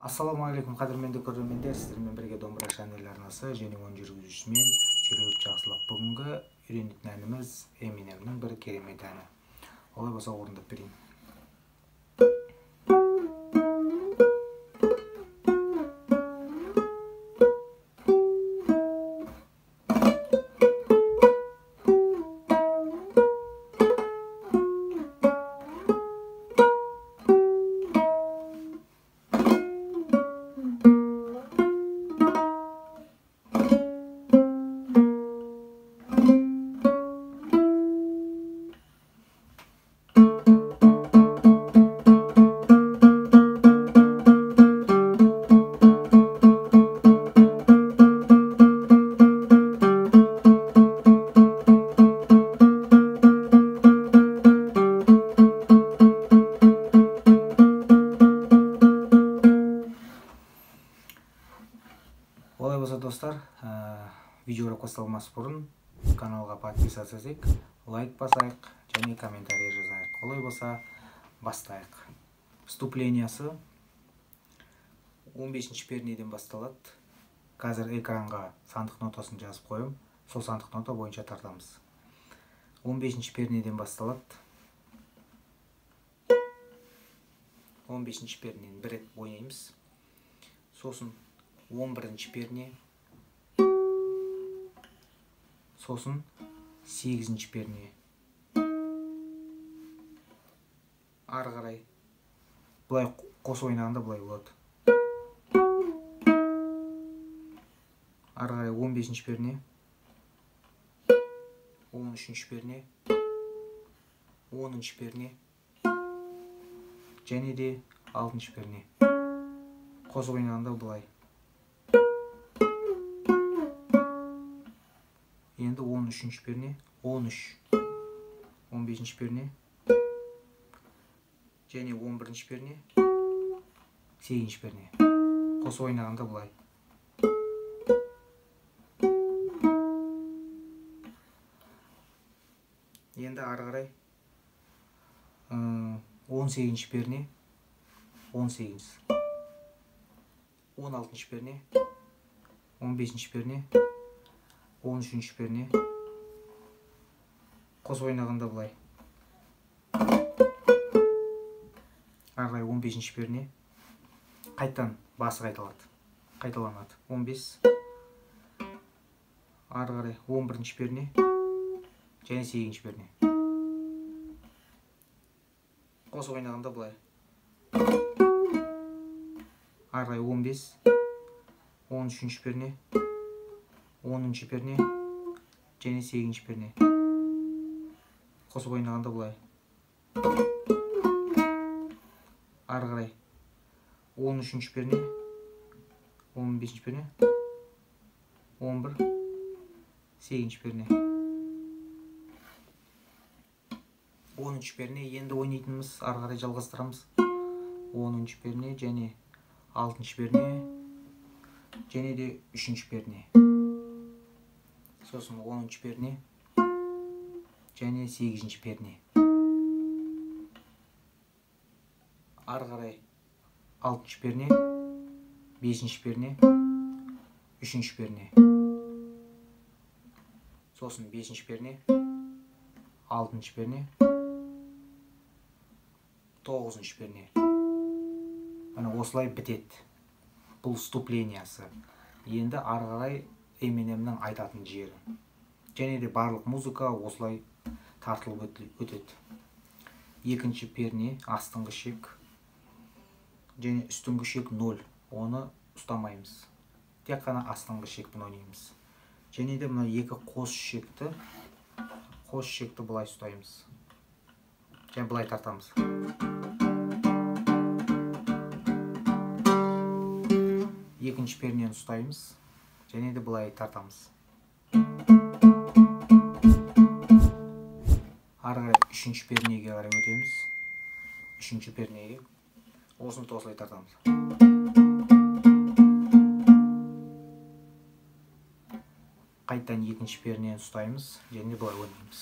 Assalamu алейкум кадырмендүү көрөрмөндөр, сиздер менен бирге Домбура Channel арнасы Жени он жүргүзүүчүсү мен Жүрөк Жаксылык. Бүгүнкү үйрөнүтүн әнimiz Eminem'nin bir керемет әни. Олай болсо орындап берейин. Олай болса достар, видеоға қосылмас бұрын каналға подписаться етейік, лайк басайық және комментарий жазайық. Олай болса бастайық. Вступлениясы 15-ші пернеден басталады. Қазір экранға сандық нотасын жазып қойым. Сол сандық нота бойынша тартамыз. 15-ші пернеден басталады. 15-ші пернені бір рет ойнаймыз. Сосын 11-ші перне, сосын 8-ші перне. Ары қарай бұлай қос ойнағанда бұлай болады. Ары қарай 15-ші перне, 13-ші перне, 10-ші перне және де 6-ші перне. Қос ойнағанда бұлай. Енді 13-ші перне, 13, 15-ші перне, және 11-ші перне, 8-ші перне. Қос ойнағанда бұлай. Енді ары қарай 18-ші перне, 18, 16-ші перне, 15-ші перне, 13-ші перне. Қос ойнағанда бұлай. Ары қарай 15-ші перне. Қайтадан басы қайталанады. 15. Ары қарай 11-ші перне және 8-ші перне. Қос ойнағанда бұлай. Ары қарай 15, 13-ші перне, 10-ші перне және 8-ші перне. Қосып ойнағанда бұлай. Ары қарай 13-ші перне, 15-ші перне, 11, 8-ші перне. 10-ші перне енді ойнайтынымыз, ары қарай жалғастырамыз. 10-ші перне және 6-ші перне және де 3-ші перне. Сосын 10-ші перне және 8-ші перне. Ары қарай 6-ші перне, 5-ші перне, 3-ші перне. Сосын 5-ші перне, 6-ші перне, 9-ші перне. Ана осылай бітеді. Бұл вступлениясы. Енді ары қарай Eminem'нің айтатын жері. Және де барлық музыка осылай тартылып өтеді. 2-ші перне, астыңғы шек және үстіңгі шек 0. Оны ұстамаймыз. Тек қана астыңғы шекпен ойнаймыз. Және де мына екі қос шекті бұлай ұстаймыз. Және бұлай тартамыз. Екінші пернені ұстаймыз. Және де бұлай тартамыз. Ары қарай 3-ші пернеге қарай өтеміз. 3-ші пернеге. Осыны осылай тартамыз. Қайтадан 2-ші пернені ұстаймыз. Және де бұлай ойнаймыз.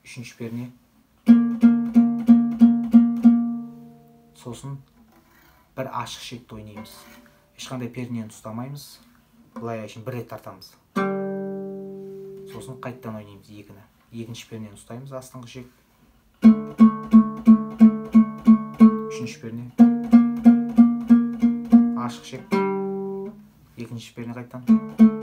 3-ші перне. сосын бір ашық шекті ойнаймыз. Ешқандай пернені ұстамаймыз. Былай әшейін бір рет тартамыз. Сосын қайттан ойнаймыз екіні. Екінші пернені ұстаймыз, астыңғы шек. Үшінші перне. Ашық шек. Екінші перне қайттан.